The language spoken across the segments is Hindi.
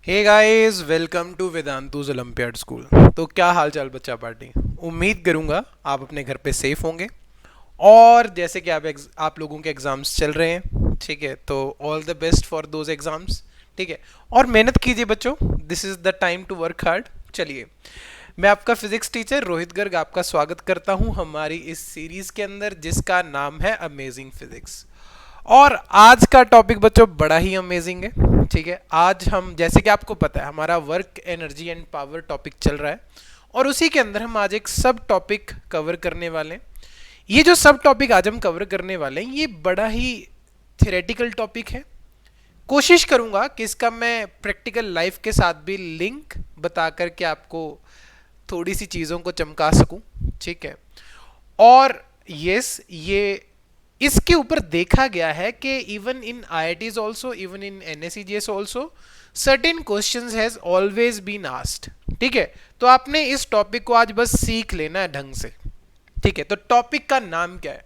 Hey guys, welcome to Vedantu's olympiad school. तो क्या हाल चाल बच्चा पार्टी। उम्मीद करूंगा आप अपने घर पे सेफ होंगे। और जैसे कि आप लोगों के एग्जाम्स चल रहे हैं, ठीक है, तो all the best for those exams. ठीक है, और मेहनत कीजिए बच्चों। This is the time to work hard. चलिए, मैं आपका फिजिक्स टीचर रोहित गर्ग आपका स्वागत करता हूं हमारी इस सीरीज के अंदर जिसका नाम है अमेजिंग फिजिक्स। और आज का टॉपिक बच्चों बड़ा ही अमेजिंग है। ठीक है, आज हम, जैसे कि आपको पता है, हमारा work energy and power topic चल रहा है और उसी के अंदर हम आज एक सब टॉपिक कवर करने वाले हैं। ये जो सब टॉपिक आज हम कवर करने वाले हैं ये बड़ा ही थियोरेटिकल टॉपिक है। कोशिश करूंगा कि इसका मैं प्रैक्टिकल लाइफ के साथ भी लिंक बता करके आपको थोड़ी सी चीज़ों को चमका सकूं। ठीक है, और यस, ये इसके ऊपर देखा गया है कि even in IITs also, even in NSEGS also, certain questions has always been asked. ठीक है, तो आपने इस टॉपिक को आज बस सीख लेना है ढंग से। ठीक है, तो टॉपिक का नाम क्या है?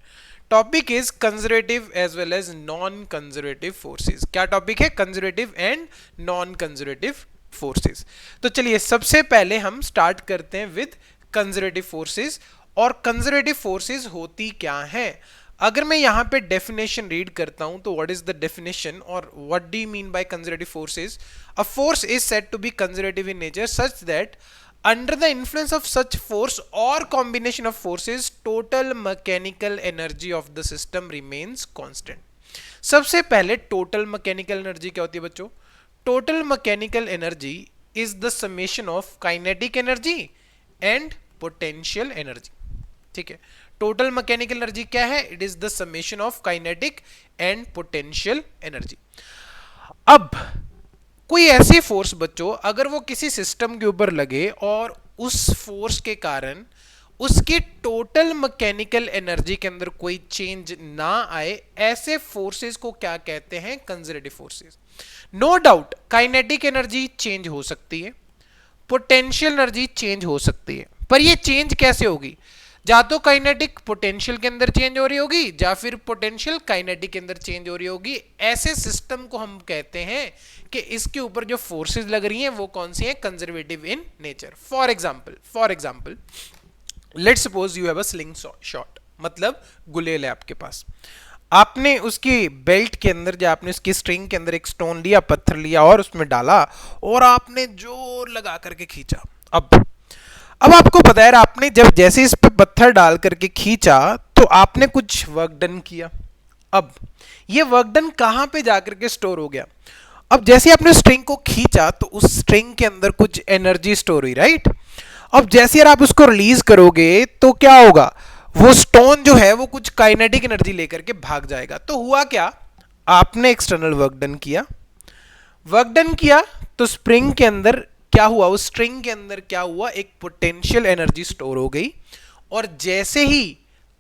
Topic is conservative as well as non conservative forces. क्या टॉपिक है? Conservative and non conservative forces. तो चलिए, सबसे पहले हम स्टार्ट करते हैं विद कंजर्वेटिव फोर्सेस। और कंजर्वेटिव फोर्सेस होती क्या है? अगर मैं यहां पे डेफिनेशन रीड करता हूं तो व्हाट इज द डेफिनेशन और what do you mean by conservative forces? A force is said to be conservative in nature such that under the influence of such force or combination of forces total mechanical energy of the system remains constant। सबसे पहले टोटल मैकेनिकल एनर्जी क्या होती है बच्चों? Total mechanical energy is the summation of kinetic energy and potential energy. ठीक है, टोटल मैकेनिकल एनर्जी क्या है? It is the summation of kinetic and potential energy. अब कोई ऐसी फोर्स बच्चों, अगर वो किसी सिस्टम के ऊपर लगे और उस फोर्स के कारण उसकी टोटल मैकेनिकल एनर्जी के अंदर कोई चेंज ना आए, ऐसे फोर्सेस को क्या कहते हैं? Conservative forces. No doubt kinetic energy change हो सकती है, पोटेंशियल एनर्जी चेंज हो सकती है, पर ये चेंज कैसे होगी? या तो काइनेटिक पोटेंशियल के अंदर चेंज हो रही होगी या फिर पोटेंशियल काइनेटिक के अंदर चेंज हो रही होगी। ऐसे सिस्टम को हम कहते हैं कि इसके ऊपर जो फोर्सेस लग रही हैं वो कौन सी हैं? Conservative in nature. For example let's suppose you have a sling shot, मतलब गुलेल है आपके पास। आपने उसकी बेल्ट के अंदर, जो आपने उसकी स्ट्रिंग के अंदर एक स्टोन लिया, पत्थर लिया और उसमें डाला और आपने जोर लगा करके खींचा। अब आपको पता है, आपने जब जैसे इस पे पत्थर डाल करके खींचा तो आपने कुछ वर्क डन किया। अब ये वर्क डन कहां पे जाकर के स्टोर हो गया? अब जैसे आपने स्ट्रिंग को खींचा तो उस स्ट्रिंग के अंदर कुछ एनर्जी स्टोर हुई, राइट? अब जैसे यार आप उसको रिलीज करोगे तो क्या होगा? वो स्टोन जो है वो कुछ काइनेटिक एनर्जी लेकर के भाग जाएगा। तो हुआ क्या? आपने एक्सटर्नल वर्क डन किया तो स्प्रिंग के अंदर क्या हुआ? उस स्ट्रिंग के अंदर क्या हुआ? एक पोटेंशियल एनर्जी स्टोर हो गई। और जैसे ही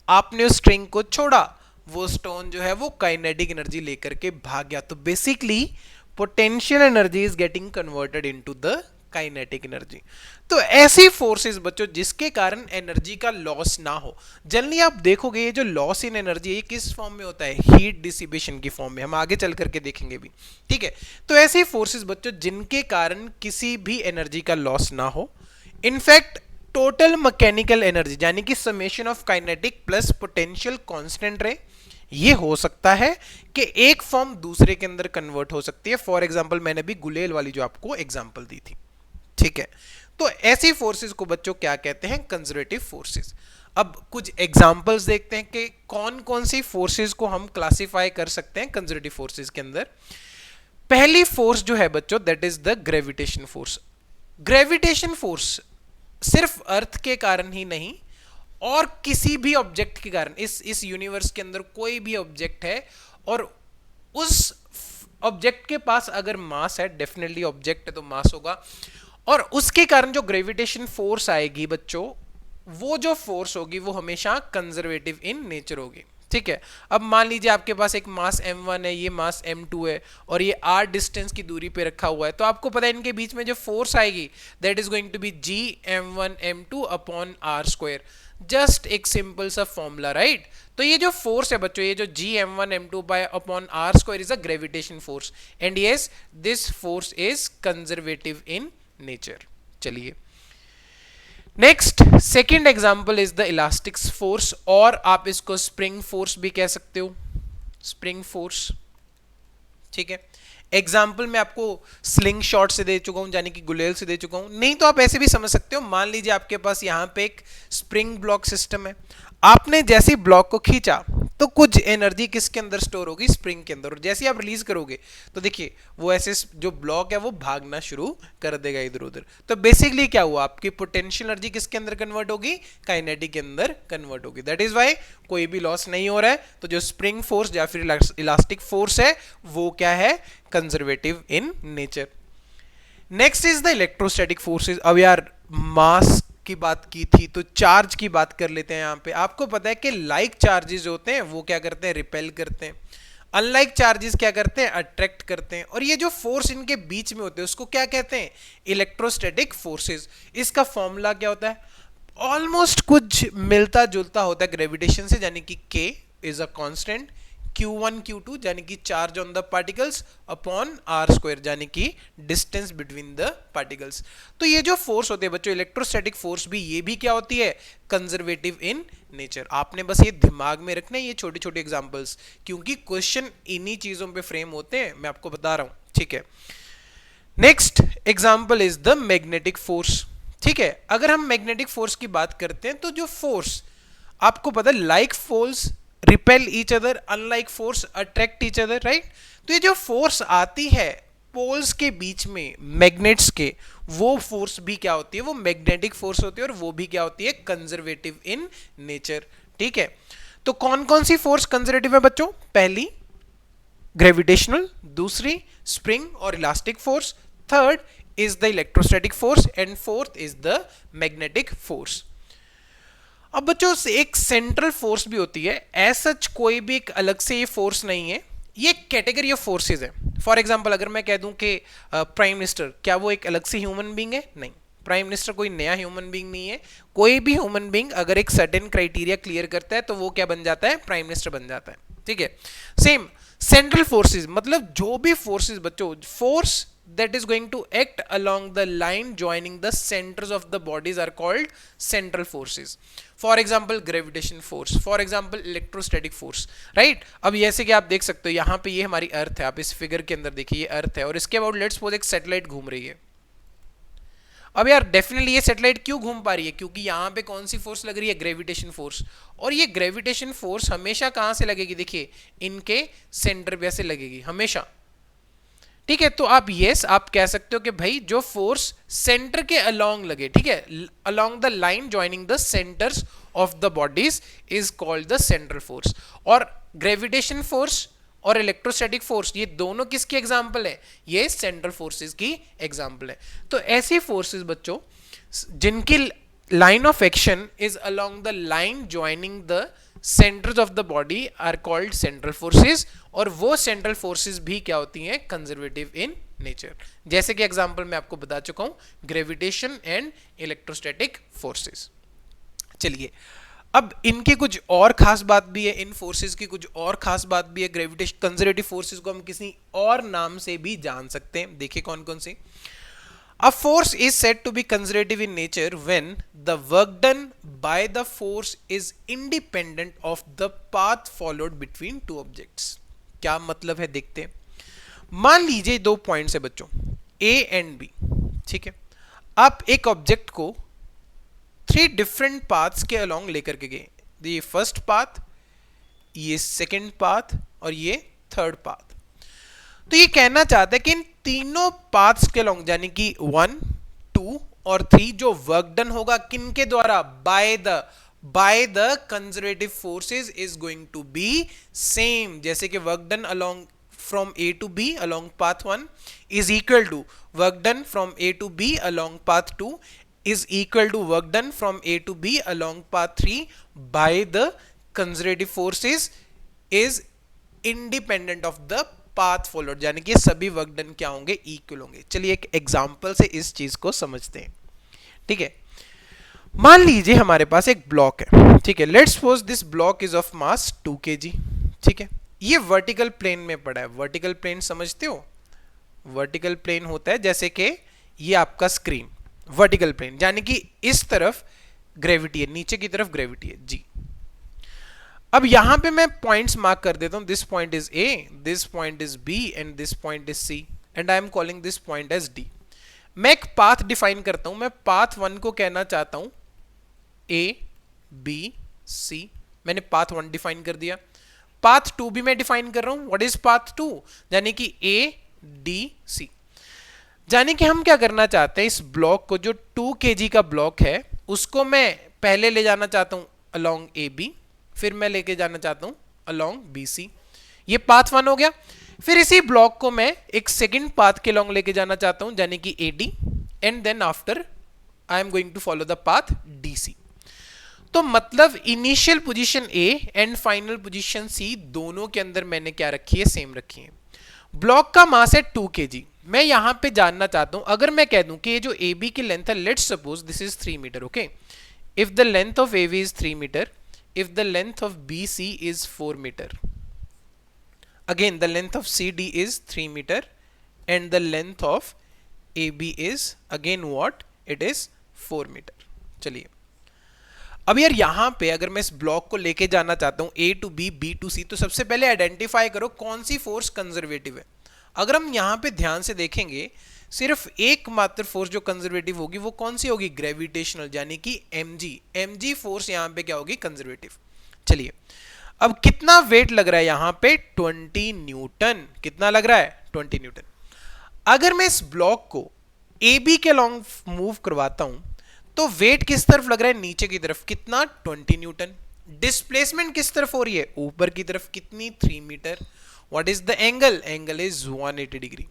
आपने उस स्ट्रिंग को छोड़ा, वो स्टोन जो है वो काइनेटिक एनर्जी लेकर के भाग गया। तो basically potential energy is getting converted into the kinetic energy. तो ऐसी फोर्सेस बच्चों जिसके कारण एनर्जी का लॉस ना हो। जनरली आप देखोगे ये जो लॉस इन एनर्जी है किस फॉर्म में होता है? हीट डिसिपेशन की फॉर्म में। हम आगे चल करके देखेंगे भी। ठीक है, तो ऐसी फोर्सेस बच्चों जिनके कारण किसी भी एनर्जी का लॉस ना हो। इनफैक्ट टोटल मैकेनिकल एनर्जी यानी कि summation of kinetic plus potential constant रहे। ये हो सकता है कि एक फॉर्म दूसरे के अंदर कन्वर्ट हो सकती है। फॉर एग्जांपल मैंने भी गुलेल वाली जो आपको एग्जांपल दी थी। ठीक है, तो ऐसी फोर्सेस को बच्चों क्या कहते हैं? Conservative forces. अब कुछ एग्जांपल्स देखते हैं कि कौन कौन सी फोर्सेस को हम क्लासिफाई कर सकते हैं कंजर्वेटिव फोर्सेस के अंदर। पहली फोर्स जो है बच्चों, that is the gravitation force. Gravitation force सिर्फ अर्थ के कारण ही नहीं और किसी भी ऑब्जेक्ट के कारण, इस यूनिवर्स के अंदर कोई भी ऑब्जेक्ट है और उस ऑब्जेक्ट के पास अगर मास है, डेफिनेटली ऑब्जेक्ट है तो मास होगा, और उसके कारण जो ग्रेविटेशन फोर्स आएगी बच्चों, वो जो फोर्स होगी वो हमेशा कंजर्वेटिव इन नेचर होगी। ठीक है, अब मान लीजिए आपके पास एक मास m1 है, ये मास m2 है और ये r डिस्टेंस की दूरी पे रखा हुआ है, तो आपको पता है इनके बीच में जो फोर्स आएगी that is going to be g m1 m2 upon r square. Just एक सिंपल सा फॉर्मूला, राइट। तो ये जो फोर्स है बच्चों, ये जो G m1 m2 by upon are square is a gravitation force, and yes this force is conservative in nature. चलिए next second example is the elastic force, और आप इसको स्प्रिंग फोर्स भी कह सकते हो, स्प्रिंग फोर्स, ठीक है। एग्जाम्पल मैं आपको स्लिंग शॉट से दे चुका हूं, यानी कि गुलेल से दे चुका हूं, नहीं तो आप ऐसे भी समझ सकते हो। मान लीजिए आपके पास यहां पे एक स्प्रिंग ब्लॉक सिस्टम है, आपने जैसे ही ब्लॉक को खींचा तो कुछ एनर्जी किसके अंदर स्टोर होगी, स्प्रिंग के अंदर, और जैसे ही आप रिलीज करोगे तो देखिए वो ऐसे जो ब्लॉक है वो भागना शुरू कर देगा इधर उधर। तो बेसिकली क्या हुआ, आपकी पोटेंशियल एनर्जी किसके अंदर कन्वर्ट होगी, काइनेटिक के अंदर कन्वर्ट होगी। दैट इज वाई कोई भी लॉस नहीं हो रहा है। तो जो स्प्रिंग फोर्स या फिर इलास्टिक फोर्स है वो क्या है, conservative in nature. Next is the electrostatic forces. अब यार मास की बात की थी तो चार्ज की बात कर लेते हैं। यहां पे आपको पता है कि लाइक चार्जेस होते हैं वो क्या करते हैं, रिपेल करते हैं, अनलाइक चार्जेस क्या करते हैं, अट्रैक्ट करते हैं। और ये जो फोर्स इनके बीच में होते हैं उसको क्या कहते हैं, इलेक्ट्रोस्टैटिक फोर्सेस। इसका फॉर्मूला क्या होता है, ऑलमोस्ट कुछ मिलता जुलता होता है ग्रेविटेशन से, यानी कि K is a constant, Q1 Q2 यानी कि charge on the particles upon are square यानी कि डिस्टेंस बिटवीन द पार्टिकल्स। तो ये जो फोर्स होते हैं बच्चों, इलेक्ट्रोस्टैटिक फोर्स भी, ये भी क्या होती है, कंजर्वेटिव इन नेचर। आपने बस ये दिमाग में रखना है ये छोटे छोटे एग्जांपल्स, क्योंकि क्वेश्चन इन्हीं चीजों पे फ्रेम होते हैं, मैं आपको बता रहा हूं, ठीक है। Next example is the magnetic force, ठीक है। अगर हम मैग्नेटिक फोर्स की बात करते हैं तो जो फोर्स आपको पता है, like force repel each other, unlike force attract each other, right. तो ये जो फोर्स आती है पोल्स के बीच में मैग्नेट्स के, वो फोर्स भी क्या होती है, वो मैग्नेटिक फोर्स होती है, और वो भी क्या होती है, कंजर्वेटिव इन नेचर, ठीक है। तो कौन कौन सी फोर्स कंजर्वेटिव है बच्चों, पहली ग्रेविटेशनल, दूसरी स्प्रिंग और elastic force, third is the electrostatic force, and fourth is the magnetic force. अब बच्चों एक सेंट्रल फोर्स भी होती है, एज सच कोई भी एक अलग से ये फोर्स नहीं है, ये कैटेगरी ऑफ फोर्सेज है। फॉर एग्जांपल अगर मैं कह दूं कि प्राइम मिनिस्टर, क्या वो एक अलग से ह्यूमन बीइंग है, नहीं, प्राइम मिनिस्टर कोई नया ह्यूमन बीइंग नहीं है। कोई भी ह्यूमन बीइंग अगर एक सर्टेन क्राइटेरिया क्लियर करता है तो वो क्या बन जाता है, प्राइम मिनिस्टर बन जाता है, ठीक है। सेम सेंट्रल फोर्सेज, मतलब जो भी फोर्सेज बच्चों, force that is going to act along the line joining the centers of the bodies are called central forces. For example gravitation force, for example electrostatic force, right। अब जैसे कि आप देख सकते हो यहाँ पे ये हमारी अर्थ है, आप इस फिगर के अंदर देखिए ये अर्थ है, और इसके अबाउट लेट्स सपोज एक सैटेलाइट घूम रही है। अब यार डेफिनेटली ये सैटेलाइट क्यों घूम पा रही है, क्योंकि यहाँ पे कौन सी फोर्स लग रही है, ग्रेविटेशन फोर्स। और ये ग्रेविटेशन फोर्स हमेशा कहाँ से लगेगी, देखिए इनके सेंटर पे से लगेगी हमेशा, ठीक है। तो आप यस आप कह सकते हो कि भाई जो फोर्स सेंटर के अलोंग लगे, ठीक है, along the line joining the centres of the bodies is called the central force. और ग्रेविटेशन फोर्स और इलेक्ट्रोस्टैटिक फोर्स ये दोनों किसकी एग्जांपल है, ये सेंट्रल फोर्सेस की एग्जांपल है। तो ऐसी फोर्सेस बच्चों जिनकी line of action is along the line joining the centres of the body are called central forces, और वो सेंट्रल फोर्सेस भी क्या होती हैं, कंजर्वेटिव इन नेचर। जैसे कि एग्जांपल मैं आपको बता चुका हूं, ग्रेविटेशन एंड इलेक्ट्रोस्टैटिक फोर्सेस। चलिए अब इनके कुछ और खास बात भी है, इन फोर्सेस की कुछ और खास बात भी है। ग्रेविटेशन कंजर्वेटिव फोर्सेस को हम किसी और नाम से भी जान सकते हैं, देखिए कौन कौन से। A force is said to be conservative in nature when the work done by the force is independent of the path followed between two objects. क्या मतलब है देखते हैं। मान लीजिए दो पॉइंट्स है बच्चों A एंड B, ठीक है। आप एक ऑब्जेक्ट को 3 डिफरेंट पाथ्स के अलोंग लेकर के गए, ये फर्स्ट पाथ, ये सेकंड पाथ और ये थर्ड पाथ। तो ये कहना चाहता है कि इन तीनों पाथ्स के लॉन्ग यानी कि 1, 2 और 3 जो वर्क डन होगा किन के द्वारा, by the conservative forces is going to be same. जैसे कि work done along from A to B along path 1 is equal to work done from A to B along path 2 is equal to work done from A to B along path 3 by the conservative forces is independent of the path followed, यानी कि सभी वर्क डन क्या होंगे, इक्वल होंगे। चलिए एक एग्जांपल से इस चीज को समझते हैं, ठीक है। मान लीजिए हमारे पास एक ब्लॉक है, ठीक है, let's suppose this block is of mass 2 kg, ठीक है, ये वर्टिकल प्लेन में पड़ा है। वर्टिकल प्लेन समझते हो? वर्टिकल प्लेन होता है जैसे कि ये आपका स्क्रीन, वर्टिकल प्लेन यानी कि इस तरफ ग्रेविटी है, नीचे की तरफ ग्रेविटी है जी। अब यहां पे मैं पॉइंट्स मार्क कर देता हूं, this point is A, this point is B and this point is C and I am calling this point as D. मैं एक पाथ डिफाइन करता हूं, मैं पाथ 1 को कहना चाहता हूं ए बी सी, मैंने पाथ 1 डिफाइन कर दिया। पाथ 2 भी मैं डिफाइन कर रहा हूं, व्हाट इज पाथ 2, यानी कि ए डी सी। यानी कि हम क्या करना चाहते हैं, इस ब्लॉक को, जो 2 kg का ब्लॉक है, उसको मैं पहले ले जाना चाहता हूं अलोंग ए बी, फिर मैं लेके जाना चाहता हूं अलोंग बी सी। ये पाथ 1 हो गया। फिर इसी ब्लॉक को मैं एक सेकंड पाथ के अलोंग लेके जाना चाहता हूं, यानी कि A D, and then after I am going to follow the path D C. तो मतलब initial position A and final position C दोनों के अंदर मैंने क्या रखी है, सेम रखी है। ब्लॉक का मास है 2 kg। मैं यहां पे जानना चाहता हूं, अगर मैं कह दूं कि ये जो ए बी की लेंथ है, let's suppose this is 3 metre, okay, if the length of A B is 3 metre, if the length of BC is 4 meter, again the length of CD is 3 meter and the length of AB is again what, it is 4 meter। चलिए अब यार यहां पे अगर मैं इस ब्लॉक को लेके जाना चाहता हूं A to B, B to C, तो सबसे पहले आइडेंटिफाई करो कौन सी फोर्स कंजर्वेटिव है। अगर हम यहां पे ध्यान से देखेंगे, सिर्फ एकमात्र फोर्स जो कंजर्वेटिव होगी वो कौन सी होगी, ग्रेविटेशनल, यानी कि mg। mg फोर्स यहां पे क्या होगी, कंजर्वेटिव। चलिए अब कितना वेट लग रहा है यहां पे, 20 न्यूटन। कितना लग रहा है, 20 न्यूटन। अगर मैं इस ब्लॉक को ए बी के लॉन्ग मूव करवाता हूं तो वेट किस तरफ लग रहा है, नीचे की तरफ। कितना, 20 न्यूटन। डिस्प्लेसमेंट किस तरफ हो रही है, ऊपर की तरफ। कितनी, 3 metre. What is the angle, angle is 180 degree.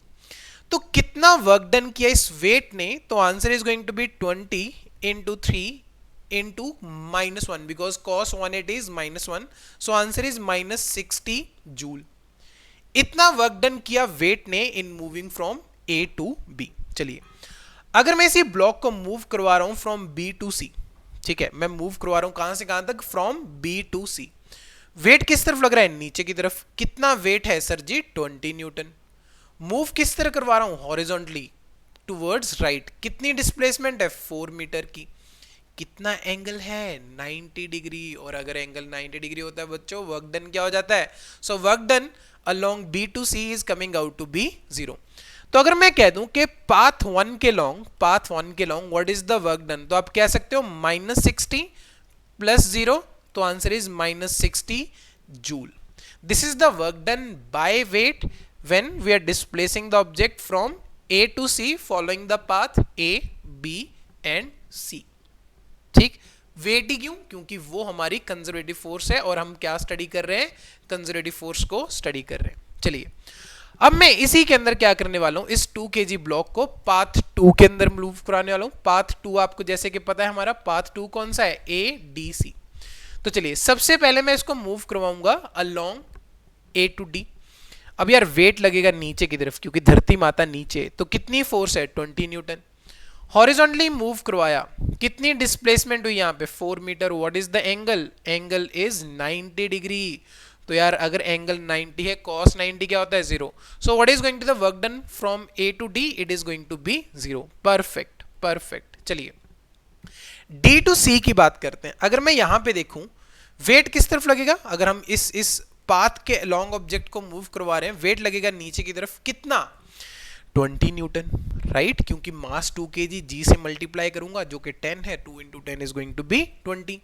तो कितना वर्क डन किया इस वेट ने, तो answer is going to be 20 into 3 into -1 because cos 180 is -1, so answer is -60 joule. इतना वर्क डन किया वेट ने in moving from A to B. चलिए अगर मैं इसी ब्लॉक को मूव करवा रहा हूं फ्रॉम बी टू सी, ठीक है, मैं मूव करवा रहा हूं कहां से कहां तक, from B to C. Weight किस तरफ लग रहा है, नीचे की तरफ। कितना वेट है सर जी, 20 न्यूटन। मूव किस तरह करवा रहा हूं, हॉरिजॉन्टली टुवर्ड्स राइट। कितनी डिस्प्लेसमेंट है, 4 मीटर की। कितना एंगल है, 90 डिग्री। और अगर एंगल 90 डिग्री होता है बच्चों, वर्क डन क्या हो जाता है, so work done along B to C is coming out to be 0। तो अगर मैं कह दूं कि पाथ 1 के long what is the work done, तो आप कह सकते हो -60 प्लस 0, तो answer is -60 joule. This is the work done by weight when we are displacing the object from A to C following the path A B and C. ठीक, वेट ही क्यों, क्योंकि वो हमारी कंजर्वेटिव फोर्स है और हम क्या स्टडी कर रहे हैं, कंजर्वेटिव फोर्स को स्टडी कर रहे हैं। चलिए अब मैं इसी के अंदर क्या करने वाला हूं, इस 2 kg ब्लॉक को पाथ 2 के अंदर मूव कराने वाला हूं। पाथ 2 आपको जैसे कि पता है, हमारा पाथ 2 कौन सा है, ए डी सी। तो चलिए सबसे पहले मैं इसको मूव करवाऊंगा अलोंग ए टू डी। अब यार वेट लगेगा नीचे की तरफ क्योंकि धरती माता नीचे, तो कितनी फोर्स है, 20 न्यूटन। हॉरिजॉन्टली मूव करवाया, कितनी डिस्प्लेसमेंट हुई यहाँ पे, 4 metre. What is the angle, angle is 90 degree. तो यार अगर एंगल 90 है, cos 90 क्या होता है, 0। So what is going to the work done from A to D, it is going to be 0। Perfect perfect. चलिए डी टू सी की बात करते हैं। अगर मैं यहां पे देखूं वेट किस तरफ लगेगा, अगर हम इस पाथ के लॉन्ग ऑब्जेक्ट को मूव करवा रहे हैं, वेट लगेगा नीचे की तरफ। कितना, 20 न्यूटन, राइट, क्योंकि मास 2 kg जी से मल्टीप्लाई करूंगा जो कि 10 है, 2 into 10 is going to be 20।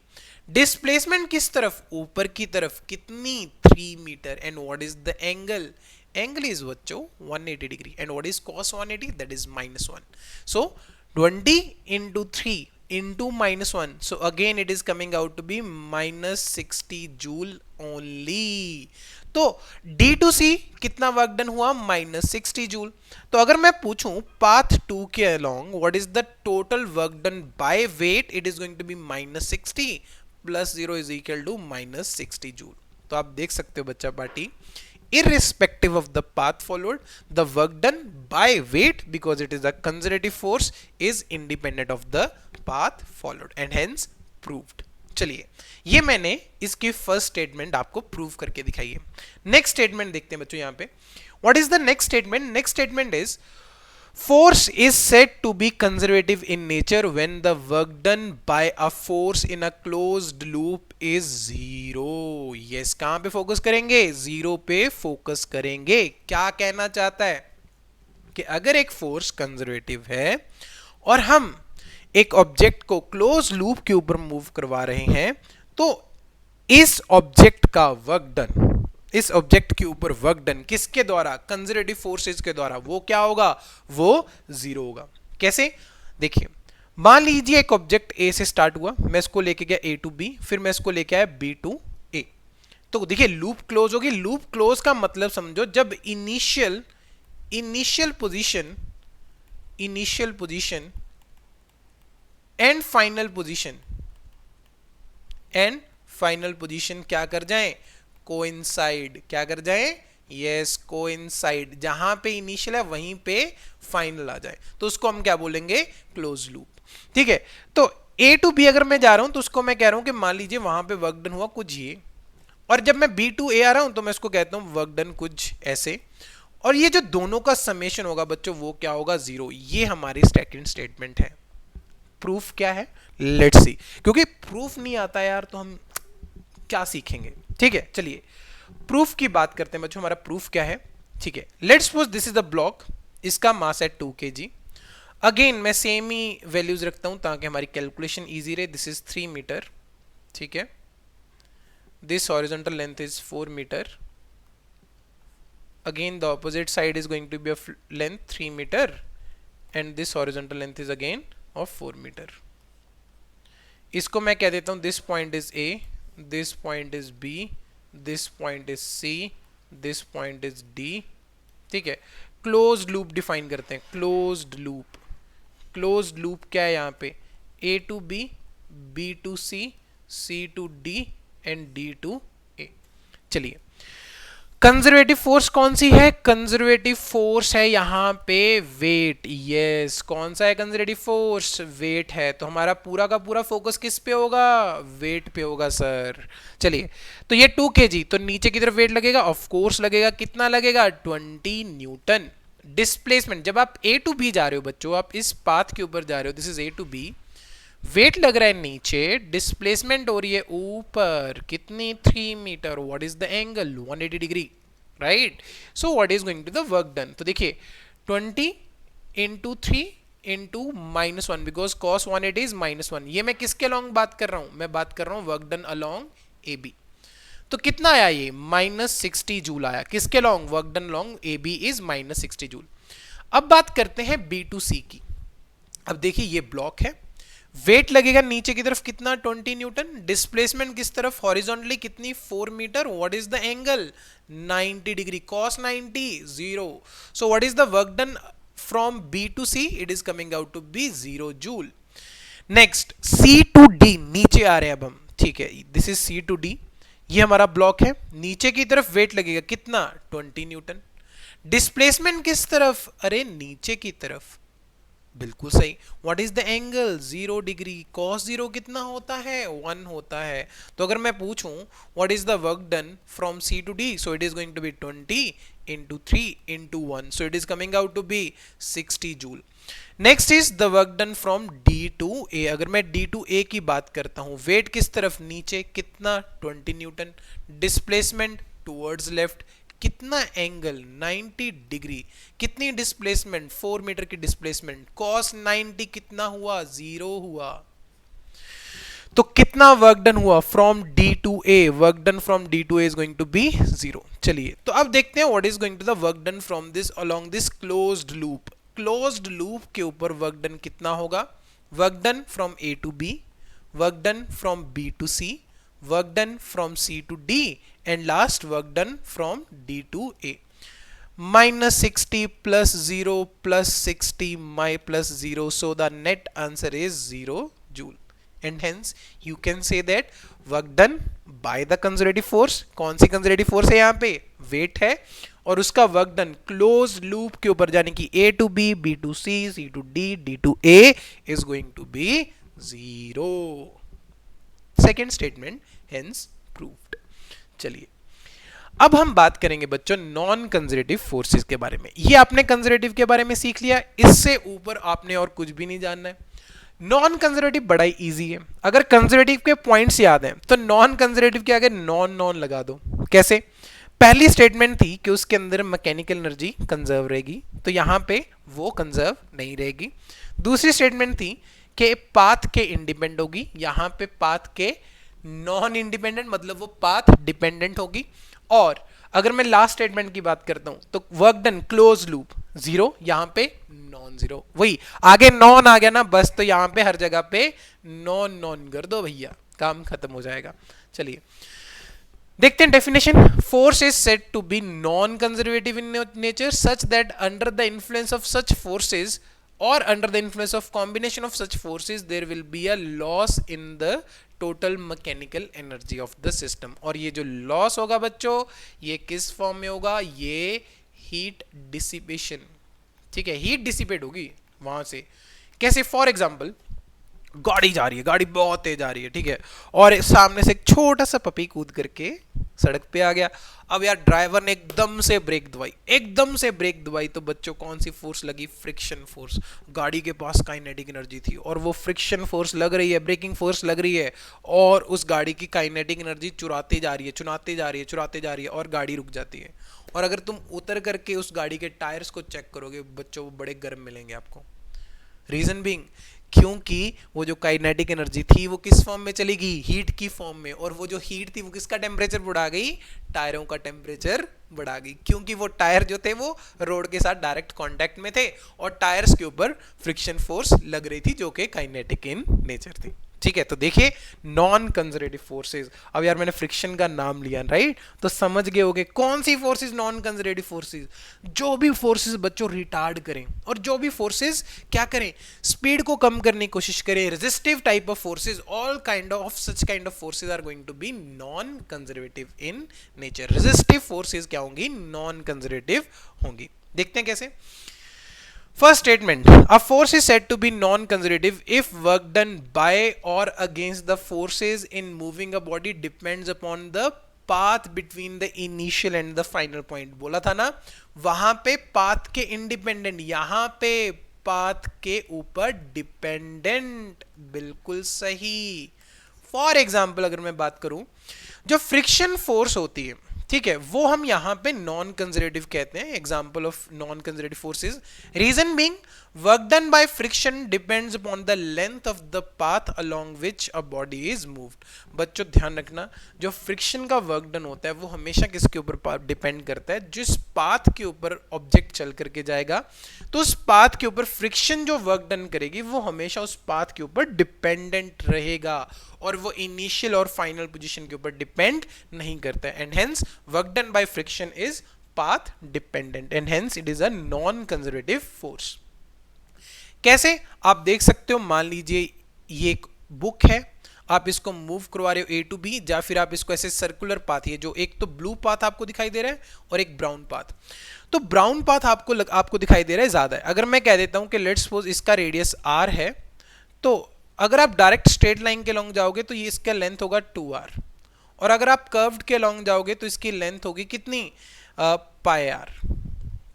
Displacement किस तरफ, ऊपर की तरफ। कितनी, 3 metre. And what is the angle, angle is बच्चों 180 degree. And what is cos 180, that is -1। So 20 into 3 into -1, so again it is coming out to be -60 joule only। तो D to C कितना वर्क डन हुआ, -60 जूल। तो अगर मैं पूछूं पाथ 2 के along what is the total work done by weight, it is going to be -60 plus 0 is equal to -60 joule. तो आप देख सकते हो बच्चा party, irrespective of the path followed, the work done by weight, because it is a conservative force, is independent of the path followed and hence proved. चलिए, ये मैंने इसकी फर्स्ट स्टेटमेंट आपको प्रूव करके दिखाई है. नेक्स्ट स्टेटमेंट देखते हैं बच्चों यहाँ पे. What is the next statement? Next statement is force is said to be conservative in nature when the work done by a force in a closed loop is zero. yes, कहां पे फोकस करेंगे? जीरो पे फोकस करेंगे. क्या कहना चाहता है कि अगर एक फोर्स कंजर्वेटिव है और हम एक ऑब्जेक्ट को क्लोज लूप के ऊपर मूव करवा रहे हैं, तो इस ऑब्जेक्ट का वर्क डन, इस ऑब्जेक्ट के ऊपर वर्क डन किसके द्वारा? कंजर्वेटिव फोर्सेस के द्वारा. वो क्या होगा? वो जीरो होगा. कैसे? देखिए, मान लीजिए एक ऑब्जेक्ट ए से स्टार्ट हुआ, मैं इसको लेके गया ए टू बी, फिर मैं इसको लेके आया बी टू ए. तो देखिए लूप क्लोज होगी. लूप क्लोज का मतलब समझो, जब initial position and final position क्या कर जाएं? कोइंसाइड. क्या कर जाए? Yes, coincide. जहां पे इनिशियल है वहीं पे फाइनल आ जाए, तो उसको हम क्या बोलेंगे? Close loop. ठीक है. तो ए टू बी अगर मैं जा रहा हूं तो उसको मैं कह रहा हूं कि मान लीजिए वहां पे वर्क डन हुआ कुछ ये, और जब मैं बी टू ए आ रहा हूं तो मैं इसको कहता हूं वर्क डन कुछ ऐसे, और ये जो दोनों का समेशन होगा बच्चों वो क्या होगा? जीरो. ये हमारी सेकंड स्टेटमेंट है. प्रूफ क्या है? Let's see. क्योंकि प्रूफ नहीं आता यार तो हम क्या सीखेंगे. ठीक है, चलिए प्रूफ की बात करते हैं बच्चों. हमारा प्रूफ क्या है? ठीक है, let's suppose this is the block, इसका मास है 2 kg. अगेन मैं सेम ही वैल्यूज रखता हूं ताकि हमारी कैलकुलेशन इजी रहे. This is 3 metre. ठीक है, this horizontal length is 4 metre. Again the opposite side is going to be of length 3 metre and this horizontal length is again of 4 metre. इसको मैं कह देता हूं this point is A, this point is B, this point is C, this point is D. ठीक है, क्लोज्ड लूप डिफाइन करते हैं. क्लोज्ड लूप क्या है यहाँ पे? A to B, B to C, C to D and D to A. चलिए, कंजर्वेटिव फोर्स कौन सी है? कंजर्वेटिव फोर्स है यहाँ पे वेट. यस, कौन सा है कंजर्वेटिव फोर्स? वेट है. तो हमारा पूरा का पूरा फोकस किस पे होगा? वेट पे होगा सर. चलिए, तो ये 2 kg, तो नीचे की तरफ वेट लगेगा, ऑफ कोर्स लगेगा. कितना लगेगा? 20 न्यूटन. डिस्प्लेसमेंट, जब आप ए टू बी जा रहे हो बच्चों, आप इस पाथ के ऊपर जा रहे हो, this is A to B, weight लग रहा है नीचे, डिस्प्लेसमेंट हो रही है ऊपर. कितनी? 3 metre. What is the angle? 180 degree. Right. So what is going to the work done? तो देखिए 20 इंटू 3 इंटू -1, बिकॉज cos 180 इज -1. ये मैं किसके अलॉन्ग बात कर रहा हूं? मैं बात कर रहा हूं work done along A B. तो कितना आया? ये -60 जूल आया. किसके along? Work done along A B is -60 joule. अब बात करते हैं बी टू सी की. अब देखिए ये ब्लॉक है, वेट लगेगा नीचे की तरफ कितना? 20 न्यूटन. डिस्प्लेसमेंट किस तरफ? हॉरिजॉन्टली कितनी? 4 metre. What is the angle? 90 degree. cos 90 0. So what is the work done from B to C? It is coming out to be 0 joule. Next C to D, नीचे आ रहे हैं अब हम. ठीक है, this is C to D. ये हमारा ब्लॉक है, नीचे की तरफ वेट लगेगा कितना? 20 न्यूटन. डिस्प्लेसमेंट किस तरफ? अरे नीचे की तरफ. बिल्कुल सही. What is the angle? 0 degree. cos 0 कितना होता है? 1 होता है. तो अगर मैं पूछूं what is the work done from C to D, so it is going to be 20 into 3 into 1, so it is coming out to be 60 joule. Next is the work done from D to A. अगर मैं D to A की बात करता हूं, वेट किस तरफ? नीचे. कितना? 20 न्यूटन. Displacement towards left. कितना एंगल? 90 डिग्री. कितनी डिस्प्लेसमेंट? 4 मीटर की डिस्प्लेसमेंट. cos 90 कितना हुआ? 0 हुआ. तो कितना वर्क डन हुआ from D to A? Work done from D to A is going to be 0. चलिए, तो अब देखते हैं what is going to the work done from this along this closed loop. Closed loop के ऊपर वर्क डन कितना होगा? Work done from A to B, work done from B to C, work done from C to D, and last work done from D to A. -60 plus 0 plus 60 plus 0, so the net answer is 0 joule. And hence you can say that work done bye the conservative force, कौन सी कंजर्वेटिव फोर्स है यहाँ पे, वेट है, और उसका वर्क डन क्लोज लूप के ऊपर यानी कि A to B, B to C, C to D, D to A is going to be 0. Second statement hence proved. चलिए अब हम बात करेंगे बच्चों नॉन कंजर्वेटिव फोर्सेस के बारे में. ये आपने कंजर्वेटिव के बारे में सीख लिया, इससे ऊपर आपने और कुछ भी नहीं जानना है. नॉन कंजर्वेटिव बड़ा ही इजी है. अगर कंजर्वेटिव के पॉइंट्स याद हैं तो नॉन कंजर्वेटिव के आगे नॉन नॉन लगा दो. कैसे? पहली स्टेटमेंट थी कि उसके अंदर मैकेनिकल एनर्जी कंजर्व रहेगी, तो यहां पे वो कंजर्व नहीं रहेगी. दूसरी स्टेटमेंट थी कि पाथ के इंडिपेंडेंट होगी, यहां पे पाथ के नॉन इंडिपेंडेंट, मतलब वो पाथ डिपेंडेंट होगी. और अगर मैं लास्ट स्टेटमेंट की बात करता हूं तो वर्क डन क्लोज लूप 0, यहां पे नॉन 0. वही आगे नॉन आ गया ना बस, तो यहां पे हर जगह पे नॉन नॉन कर दो भैया, काम खत्म हो जाएगा. चलिए देखते हैं definition. Force is said to be non conservative in nature such that under the influence of such forces or under the influence of combination of such forces there will be a loss in the total mechanical energy of the system. और ये जो loss होगा बच्चों, ये किस फॉर्म में होगा, ये heat dissipation. ठीक है, heat dissipate होगी वहां से. कैसे? फॉर एग्जाम्पल गाड़ी जा रही है, गाड़ी बहुत तेज आ रही है, ठीक है, और सामने से एक छोटा सा पपी कूद करके सड़क पे आ गया. अब यार ड्राइवर ने एकदम से ब्रेक दबाई, तो बच्चों कौन सी फोर्स लगी, फ्रिक्शन फोर्स. गाड़ी के पास काइनेटिक एनर्जी थी और वो फ्रिक्शन फोर्स लग रही है, ब्रेकिंग फोर्स लग रही है, और उस गाड़ी की काइनेटिक एनर्जी चुराती जा रही है और गाड़ी रुक जाती है. और अगर तुम उतर करके उस गाड़ी के टायर्स को चेक करोगे बच्चों, वो बड़े गर्म मिलेंगे आपको. रीजन बीइंग, क्योंकि वो जो काइनेटिक एनर्जी थी वो किस फॉर्म में चली गई, हीट की फॉर्म में, और वो जो हीट थी वो किसका टेम्परेचर बढ़ा गई, टायरों का टेम्परेचर बढ़ा गई. क्योंकि वो टायर जो थे वो रोड के साथ डायरेक्ट कांटेक्ट में थे और टायर्स के ऊपर फ्रिक्शन फोर्स लग रही थी जो कि काइनेटिक इन नेचर थी. ठीक है, तो देखिए नॉन कंजर्वेटिव फोर्सेस. अब यार मैंने फ्रिक्शन का नाम लिया राइट, तो समझ गए होगे कौन सी फोर्सेस नॉन कंजर्वेटिव फोर्सेस. जो भी फोर्सेस बच्चों रिटार्ड करें और जो भी फोर्सेस क्या करें, स्पीड को कम करने की कोशिश करें, resistive type of forces, all kind of such kind of forces are going to be non conservative in nature. Resistive forces क्या होंगी, नॉन कंजर्वेटिव होंगी. देखते हैं कैसे. First statement, a force is said to be non-conservative if work done by or against the forces in moving a body depends upon the path between the initial and the final point. बोला था ना वहां पे path के independent, यहां पे path के ऊपर dependent. बिल्कुल सही. For example अगर मैं बात करूं, जो friction force होती है, ठीक है, वो हम यहां पे नॉन कंजर्वेटिव कहते हैं. Example of non conservative forces, reason being work done by friction depends upon the length of the path along which a body is moved. बच्चों ध्यान रखना, जो फ्रिक्शन का वर्क डन होता है वो हमेशा किसके ऊपर डिपेंड करता है, जिस पाथ के ऊपर ऑब्जेक्ट चल करके जाएगा, तो उस पाथ के ऊपर फ्रिक्शन जो वर्क डन करेगी वो हमेशा उस पाथ के ऊपर डिपेंडेंट रहेगा और वो इनिशियल और फाइनल पोजीशन के ऊपर डिपेंड नहीं करता है. And hence work done by friction is path dependent and hence it is a non conservative force. कैसे? आप देख सकते हो, मान लीजिए ये एक बुक है, आप इसको मूव करवा रहे हो A to B, या फिर आप इसको ऐसे सर्कुलर पाथ, ये जो एक तो ब्लू पाथ आपको दिखाई दे रहा है और एक ब्राउन पाथ, तो ब्राउन पाथ आपको दिखाई दे रहा है ज्यादा है. अगर मैं कह देता हूं कि लेट्स सपोज इसका रेडियस R है, तो अगर आप डायरेक्ट स्ट्रेट लाइन के लॉन्ग जाओगे तो ये इसका लेंथ होगा 2R, और अगर आप कर्व्ड के लॉन्ग जाओगे तो इसकी लेंथ होगी कितनी, पाई R.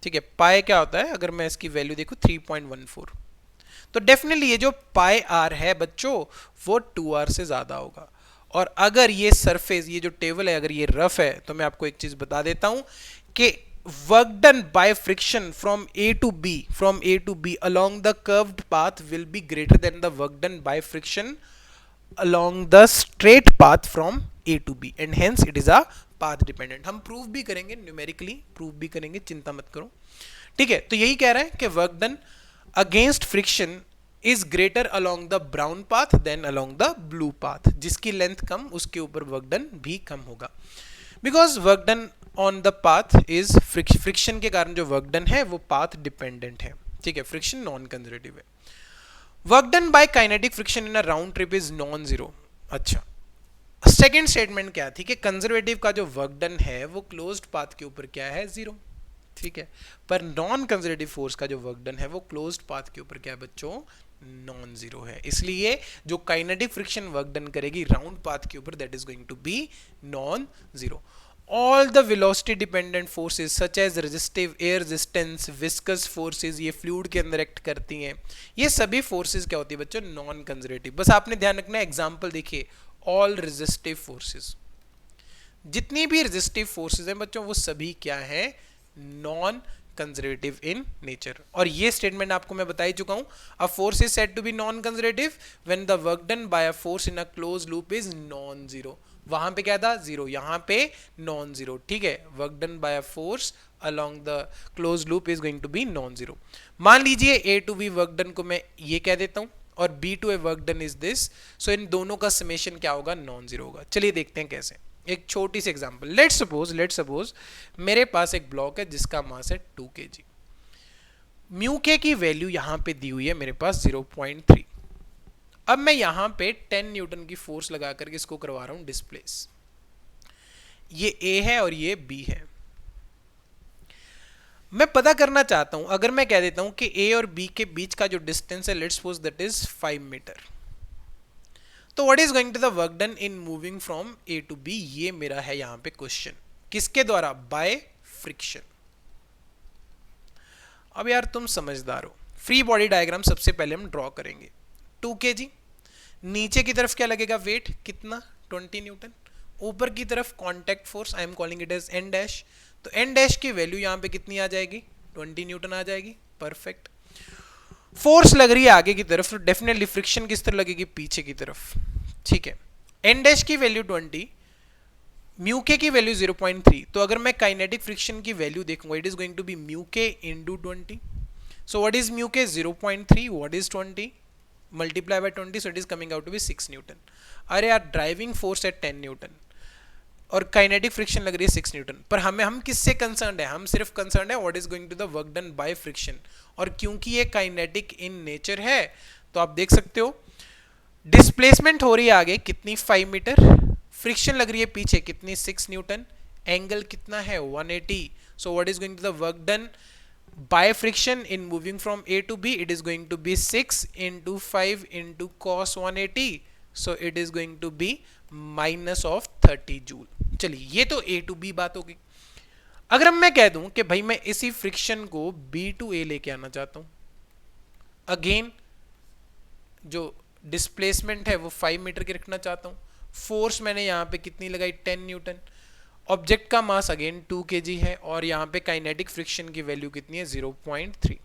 ठीक है, पाई क्या होता है, अगर मैं इसकी वैल्यू देखूं 3.14, तो डेफिनेटली ये जो पाई R है बच्चों वो 2R से ज्यादा होगा. और अगर ये सरफेस, ये जो टेबल है, अगर ये रफ है, तो मैं आपको एक चीज बता देता हूं कि work done by friction from A to B along the curved path will be greater than the work done by friction along the straight path from A to B and hence it is a path dependent. हम प्रूव भी करेंगे, न्यूमेरिकली प्रूव भी करेंगे, चिंता मत करो. ठीक है, तो यही कह रहा है कि work done against friction is greater along the brown path than along the blue path. जिसकी लेंथ कम उसके ऊपर वर्क डन भी कम होगा. Because work done on the path is friction के कारण जो वर्क डन है वो पाथ डिपेंडेंट है. ठीक है, फ्रिक्शन नॉन कंजर्वेटिव है. Work done bye kinetic friction in a round trip is non zero. अच्छा, सेकेंड स्टेटमेंट क्या थी कि कंजर्वेटिव का जो वर्क डन है वो क्लोज्ड पाथ के ऊपर क्या है, जीरो। ठीक है, पर नॉन कंजर्वेटिव फोर्स का जो वर्क डन है वो क्लोज्ड पाथ के ऊपर क्या है बच्चों, नॉन जीरो है। इसलिए जो काइनेटिक फ्रिक्शन वर्क डन करेगी राउंड पाथ के ऊपर, that is going to be non zero. All the velocity dependent forces such as resistive, air resistance, viscous forces, ये फ्लूइड के अंदर एक्ट करती हैं, ये सभी फोर्सेस क्या होती है बच्चों, नॉन कंजर्वेटिव। बस आपने ध्यान रखना है, एग्जांपल देखिए, ऑल रेजिस्टिव फोर्सेस, जितनी भी रेजिस्टिव फोर्सेस हैं बच्चों वो सभी क्या है, नॉन कंजर्वेटिव इन नेचर। और ये स्टेटमेंट आपको मैं बता ही चुका हूं, a force is said to be non conservative when the work done by a force in a close loop is non zero. वहां पे क्या था, जीरो, यहां पे नॉन जीरो। ठीक है, work done by a force along the closed loop is going to be non zero। मान लीजिए a to b work done को मैं ये कह देता हूं और b to a work done is this, so इन दोनों का समेशन क्या होगा, नॉन जीरो होगा। चलिए देखते हैं कैसे। एक छोटी सी एग्जांपल, लेट सपोज मेरे पास एक ब्लॉक है जिसका मास है 2 kg। म्यू के की वैल्यू यहां पे दी हुई है मेरे पास 0.3। अब मैं यहां पे 10 न्यूटन की फोर्स लगा करके इसको करवा रहा हूं डिस्प्लेस। ये a है और ये b है। मैं पता करना चाहता हूं, अगर मैं कह देता हूं कि a और b के बीच का जो डिस्टेंस है, let's suppose that is 5 metre, तो what is going to the work done in moving from a to b, ये मेरा है यहां पे क्वेश्चन। किसके द्वारा, बाय फ्रिक्शन। अब यार तुम समझदार हो, फ्री बॉडी डायग्राम सबसे पहले हम ड्रॉ करेंगे। 2 kg, नीचे की तरफ क्या लगेगा, वेट कितना, 20 न्यूटन। ऊपर की तरफ contact force, I am calling it as N dash, तो एन डैश की वैल्यू यहां पे कितनी आ जाएगी, 20 न्यूटन आ जाएगी। परफेक्ट। फोर्स लग रही है आगे की तरफ, तो डेफिनेटली फ्रिक्शन किस तरफ लगेगी, पीछे की तरफ। ठीक है, एन डैश की वैल्यू 20, म्यू के की वैल्यू 0.3, तो अगर मैं काइनेटिक फ्रिक्शन की वैल्यू देखूंगा, it is going to be mu k into 20। So what is mu k, 0.3, what is 20 multiply by 20, so it is coming out to be 6 newton. अरे यार, ड्राइविंग फोर्स है 10 न्यूटन और काइनेटिक फ्रिक्शन लग रही है 6 न्यूटन, पर हम किससे कंसर्न है, हम सिर्फ कंसर्न है what is going to the work done by friction. और क्योंकि ये काइनेटिक इन नेचर है, तो आप देख सकते हो डिस्प्लेसमेंट हो रही है आगे कितनी, 5 मीटर, फ्रिक्शन लग रही है पीछे कितनी, 6 न्यूटन, एंगल कितना है, 180। So what is going to the work done by friction in moving from A to B, it is going to be 6 into 5 into cos 180, so it is going to be minus of 30 joule. चलिए, ये तो A to B बात होगी। अगर मैं कह दूं कि भाई मैं इसी फ्रिक्शन को B to A लेके आना चाहता हूं, अगेन जो डिस्प्लेसमेंट है वो 5 मीटर की रखना चाहता हूं, फोर्स मैंने यहां पे कितनी लगाई, 10 न्यूटन, ऑब्जेक्ट का मास अगेन 2 kg है और यहां पे काइनेटिक फ्रिक्शन की वैल्यू कितनी है, 0.3।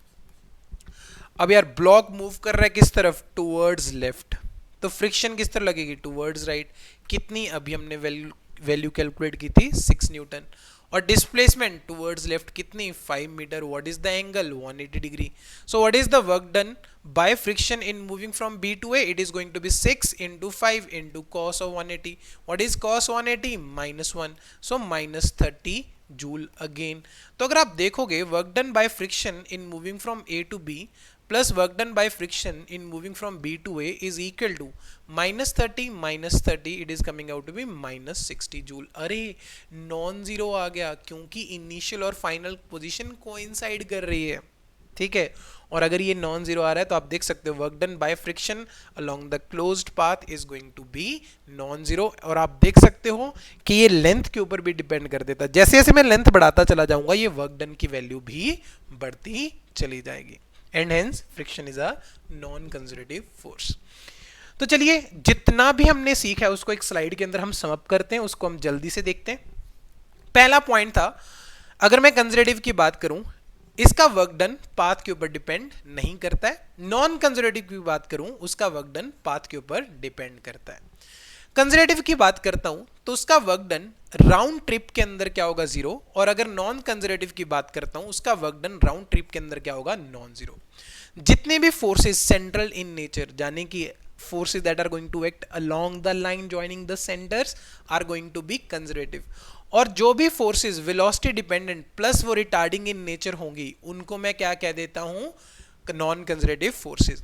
अब यार ब्लॉक मूव कर रहा है किस तरफ, टुवर्ड्स लेफ्ट, तो फ्रिक्शन किस तरफ लगेगी, टुवर्ड्स राइट। कितनी, अभी हमने वैल्यू कैलकुलेट की थी 6 न्यूटन, और डिस्प्लेसमेंट टुवर्ड्स लेफ्ट कितनी, 5 metre. What is the angle, 180 degree. So what is the work done by friction in moving from B to A, it is going to be 6 into 5 into cos of 180। What is cos 180, -1, सो -30 जूल अगेन। तो अगर आप देखोगे work done by friction in moving from A to B plus work done by friction in moving from B to A is equal to -30 -30, it is coming out to be -60 joule. अरे नॉन जीरो आ गया क्योंकि इनिशियल और फाइनल पोजीशन कोइंसाइड कर रही है। ठीक है, और अगर ये नॉन जीरो आ रहा है तो आप देख सकते हो work done by friction along the closed path is going to be non zero. और आप देख सकते हो कि ये लेंथ के ऊपर भी डिपेंड कर देता है, जैसे जैसे मैं लेंथ बढ़ाता चला जाऊंगा ये वर्क डन की वैल्यू भी बढ़ती चली जाएगी, and hence friction is a non conservative force. तो चलिए, जितना भी हमने सीखा है उसको एक स्लाइड के अंदर हम समअप करते हैं, उसको हम जल्दी से देखते हैं। पहला पॉइंट था, अगर मैं कंजर्वेटिव की बात करूं, इसका वर्क डन पाथ के ऊपर डिपेंड नहीं करता है। नॉन कंजर्वेटिव की बात करूं, उसका वर्क डन पाथ के ऊपर डिपेंड करता है। कंजर्वेटिव की बात करता हूं तो उसका वर्क डन राउंड ट्रिप के अंदर क्या होगा, जीरो, और अगर नॉन कंजर्वेटिव की बात करता हूं उसका वर्क डन राउंड ट्रिप के अंदर क्या होगा, नॉन जीरो। जितने भी फोर्सेस सेंट्रल इन नेचर, यानी कि forces that are going to act along the line joining the centers are going to be conservative, और जो भी फोर्सेस वेलोसिटी डिपेंडेंट प्लस वो रिटार्डिंग इन नेचर होंगी उनको मैं क्या कह देता हूं, non conservative forces.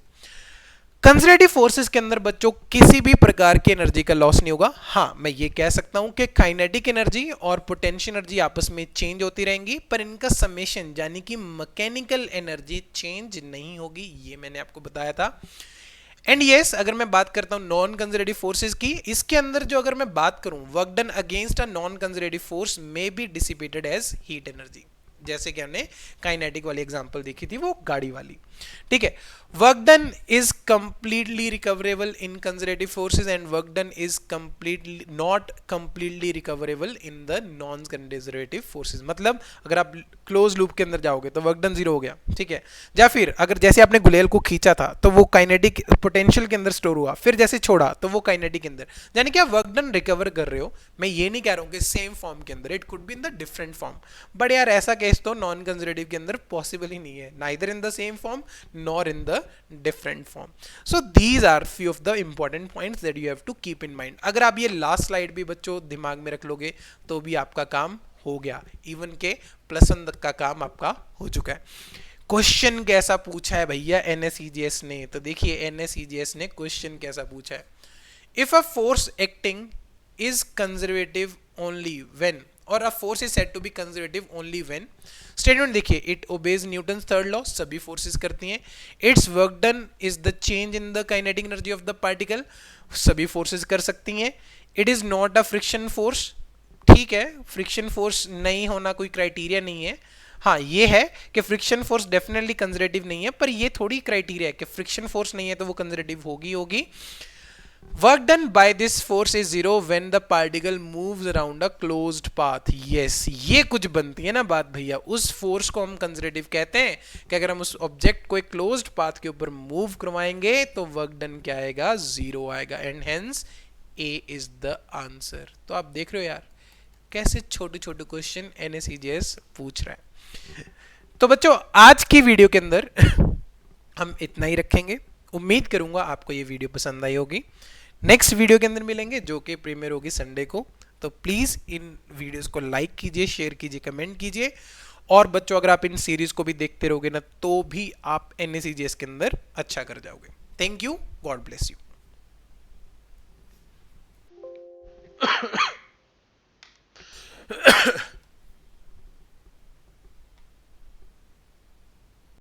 Conservative forces के अंदर बच्चों किसी भी प्रकार की एनर्जी का लॉस नहीं होगा। हाँ, मैं ये कह सकता हूं कि काइनेटिक एनर्जी और पोटेंशियल एनर्जी आपस में चेंज होती रहेंगी, पर इनका समेशन यानी कि मैकेनिकल एनर्जी चेंज नहीं होगी, ये मैंने आपको बताया था। एंड यस, अगर मैं बात करता हूं नॉन कंजर्वेटिव फोर्सेस की, इसके अंदर जो अगर मैं बात करूं, work done against a non conservative force may be dissipated as heat energy, जैसे कि हमने काइनेटिक वाली एग्जांपल देखी थी, वो गाड़ी वाली। ठीक है, work done is completely recoverable in conservative forces and work done is completely not completely recoverable in the non conservative forces. मतलब अगर आप क्लोज लूप के अंदर जाओगे तो वर्क डन जीरो हो गया, ठीक है। या फिर अगर जैसे आपने गुलेल को खींचा था तो वो काइनेटिक पोटेंशियल के अंदर स्टोर हुआ, फिर जैसे छोड़ा तो वो काइनेटिक के अंदर, यानी कि आप वर्क डन रिकवर कर रहे हो। मैं ये नहीं कह रहा हूं कि सेम फॉर्म के अंदर, it could be in the different form, but यार ऐसा केस तो नॉन कंजर्वेटिव के अंदर पॉसिबल ही नहीं है, neither in the same form nor in the different form. So these are few of the important points that you have to keep in mind. अगर आप ये लास्ट स्लाइड भी बच्चों दिमाग में रख लोगे तो भी आपका काम हो गया, इवन के प्लस वन तक का काम आपका हो चुका है। क्वेश्चन कैसा पूछा है भैया एनएसईजीएस ने, तो देखिए एनएसईजीएस ने क्वेश्चन कैसा पूछा है। If a force acting is conservative only when, और a force is said to be conservative only when, statement देखिए, it obeys Newton's third law, सभी फोर्सेस करती हैं। its work done is the change in the kinetic energy of the particle, सभी फोर्सेस कर सकती हैं। it is not a friction force, ठीक है, फ्रिक्शन फोर्स नहीं होना कोई क्राइटेरिया नहीं है। हाँ, ये है कि फ्रिक्शन फोर्स डेफिनेटली कंजर्वेटिव नहीं है, पर ये थोड़ी क्राइटेरिया है कि फ्रिक्शन फोर्स नहीं है तो वो कंजर्वेटिव होगी। Work done by this force is zero when the particle moves around a closed path. Yes, ये कुछ बनती है ना बात भैया, उस फोर्स को हम कंजर्वेटिव कहते हैं कि अगर हम उस ऑब्जेक्ट को एक क्लोज्ड पाथ के ऊपर मूव करवाएंगे तो वर्क डन क्या आएगा, जीरो आएगा, and hence A is the answer. तो आप देख रहे हो यार कैसे छोटे छोटे क्वेश्चन एनएसईजीएस पूछ रहा है। तो बच्चों आज की वीडियो के अंदर हम इतना ही रखेंगे। उम्मीद करूंगा आपको ये वीडियो पसंद आई होगी। नेक्स्ट वीडियो के अंदर मिलेंगे जो कि प्रीमियर होगी संडे को। तो प्लीज़ इन वीडियोस को लाइक कीजिए, शेयर कीजिए, कमेंट कीजिए। और बच्चों अगर आप इन सीरीज को भी देखते रहोगे ना तो भी आप एनएसईजीएस के अंदर अच्छा कर जाओगे। Thank you, God bless you.